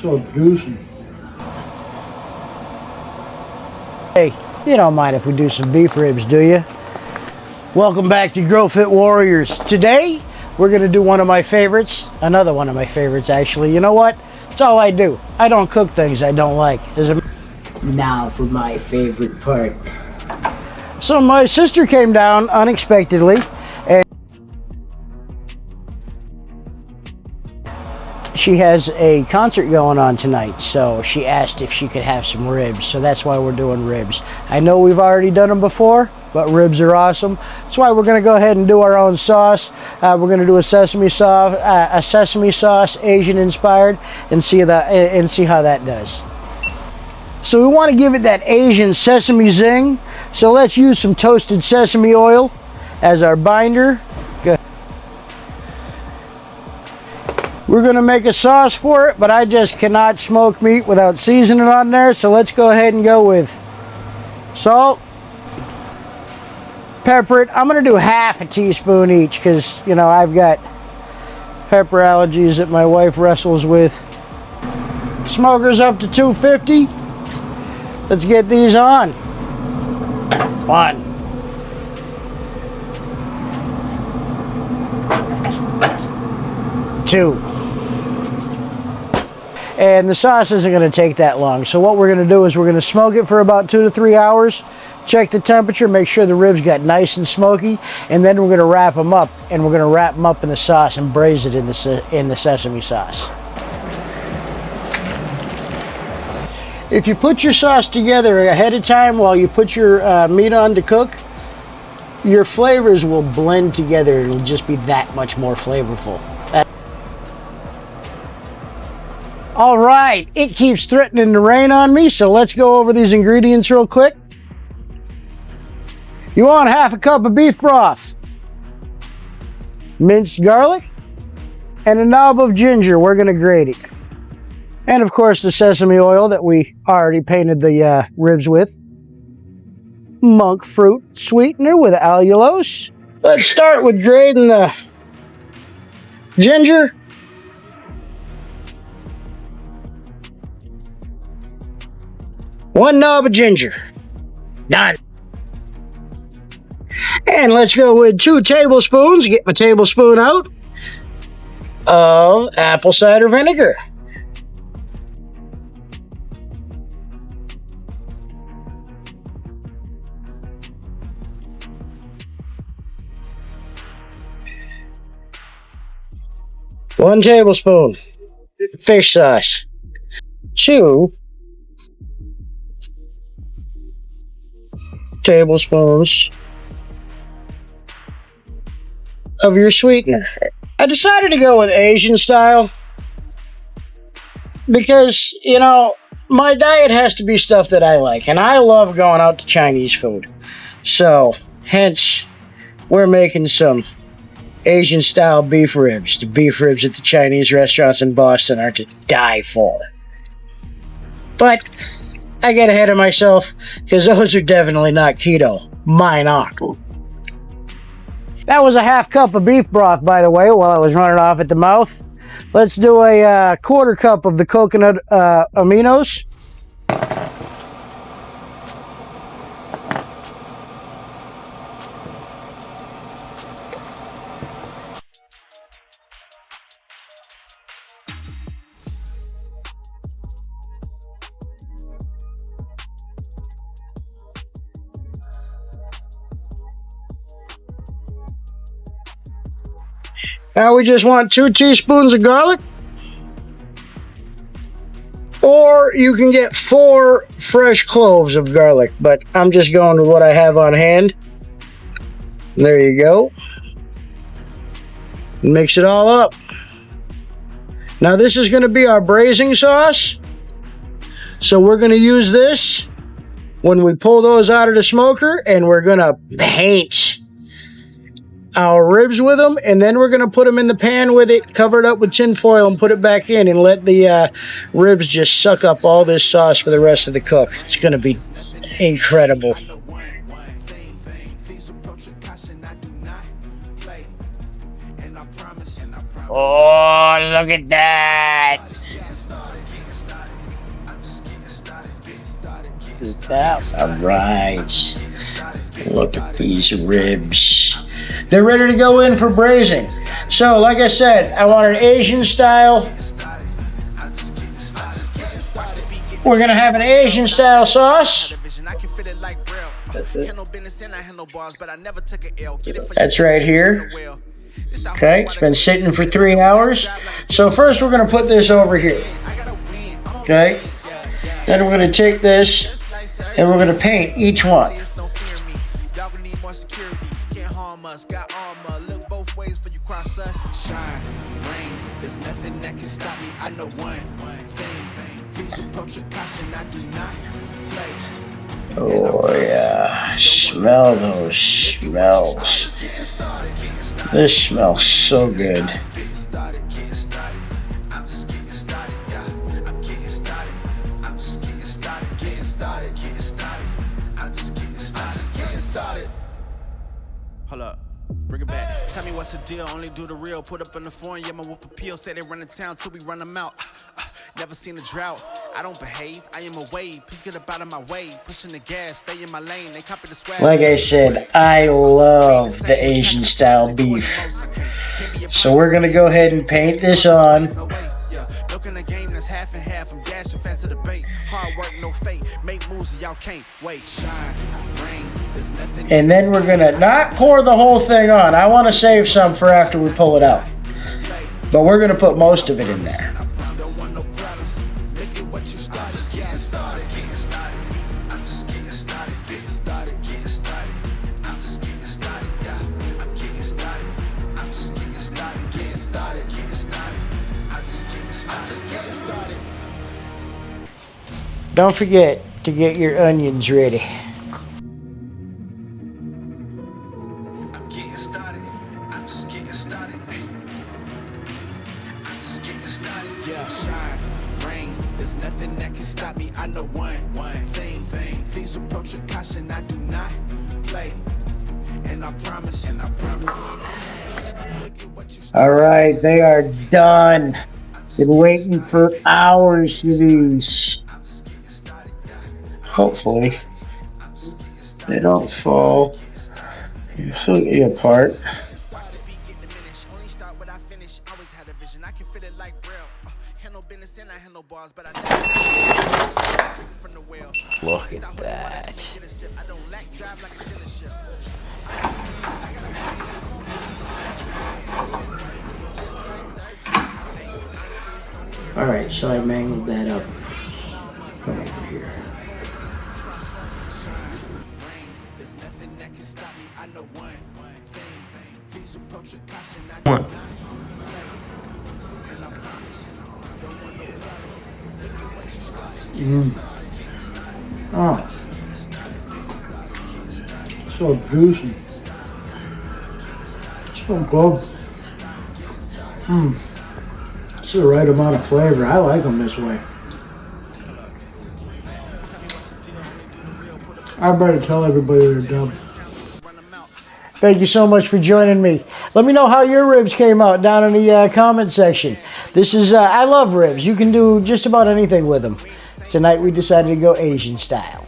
So juicy. Hey, you don't mind if we do some beef ribs, do you? Welcome back to Grow Fit Warriors. Today, we're gonna do one of my favorites. Another one of my favorites, actually. You know what? It's all I do. I don't cook things I don't like. Now for my favorite part. So my sister came down unexpectedly, and she has a concert going on tonight, so she asked if she could have some ribs, so that's why we're doing ribs. I know we've already done them before, but ribs are awesome. That's why we're going to go ahead and do our own sauce. We're going to do a sesame sauce, Asian inspired, and see how that does. So we want to give it that Asian sesame zing, so let's use some toasted sesame oil as our binder. We're going to make a sauce for it, but I just cannot smoke meat without seasoning on there, so let's go ahead and go with salt, pepper it. I'm going to do half a teaspoon each because, you know, I've got pepper allergies that my wife wrestles with. Smoker's up to 250. Let's get these on. 1, 2. And the sauce isn't going to take that long. So what we're going to do is we're going to smoke it for about 2 to 3 hours. Check the temperature, make sure the ribs got nice and smoky, and then we're going to wrap them up. And we're going to wrap them up in the sauce and braise it in the sesame sauce. If you put your sauce together ahead of time while you put your meat on to cook, your flavors will blend together. It'll just be that much more flavorful. All right, it keeps threatening to rain on me, so let's go over these ingredients real quick. You want half a cup of beef broth, minced garlic, and a knob of ginger. We're gonna grate it. And of course the sesame oil that we already painted the ribs with. Monk fruit sweetener with allulose. Let's start with grating the ginger. One knob of ginger. Done. And let's go with 2 tablespoons, get my tablespoon out, of apple cider vinegar. One tablespoon fish sauce. 2 tablespoons of your sweetener. I decided to go with Asian style because, you know, my diet has to be stuff that I like, and I love going out to Chinese food. So, hence, we're making some Asian style beef ribs. The beef ribs at the Chinese restaurants in Boston are to die for. But I get ahead of myself because those are definitely not keto. Mine aren't. That was a half cup of beef broth, by the way, while I was running off at the mouth. Let's do a 1/4 cup of the coconut aminos. Now we just want 2 teaspoons of garlic. Or you can get 4 fresh cloves of garlic, but I'm just going with what I have on hand. There you go. Mix it all up. Now this is going to be our braising sauce. So we're going to use this when we pull those out of the smoker, and we're going to paint our ribs with them, and then we're going to put them in the pan with it, cover it up with tin foil, and put it back in and let the ribs just suck up all this sauce for the rest of the cook. It's going to be incredible. Oh, look at that. at that. All right. Look at these ribs. They're ready to go in for braising. So, like I said, I want an Asian style. We're gonna have an Asian style sauce. That's right here. Okay, it's been sitting for 3 hours. So first we're gonna put this over here. Okay. Then we're gonna take this and we're gonna paint each one. There's nothing that can stop me. I know one thing. Please approach with caution. I do not play. Oh yeah, smell those smells. This smells so good. Hold up. Bring it back. Tell me what's the deal. Only do the real. Put up in the phone. Yeah, my whoop appeal. Say they run the town till we run them out. Never seen a drought. I don't behave. I am a wave. Please get up out of my way. Pushing the gas. Stay in my lane. They copy the swag. Like I said, I love the Asian style beef. So we're gonna go ahead and paint this on. Half and half, I'm dashing fast to the bait. Hard work, no fate. Make moves, y'all can't wait. Shine, rain, there's nothing. And then we're gonna not pour the whole thing on. I want to save some for after we pull it out. But we're gonna put most of it in there. Don't forget to get your onions ready. I'm getting started. I'm just getting started. I'm just getting started. Yeah, shine, rain. There's nothing that can stop me. I know one thing. Please approach with caution. I do not play. And I promise. All right, they are done. Been waiting for hours for these. Hopefully, they don't fall completely apart. Look at that. All right, so I mangled that up. Come over here. One. Oh, so juicy. So good. It's the right amount of flavor. I like them this way. I better tell everybody they're dumb. Thank you so much for joining me. Let me know how your ribs came out down in the comment section. This is, I love ribs. You can do just about anything with them. Tonight we decided to go Asian style.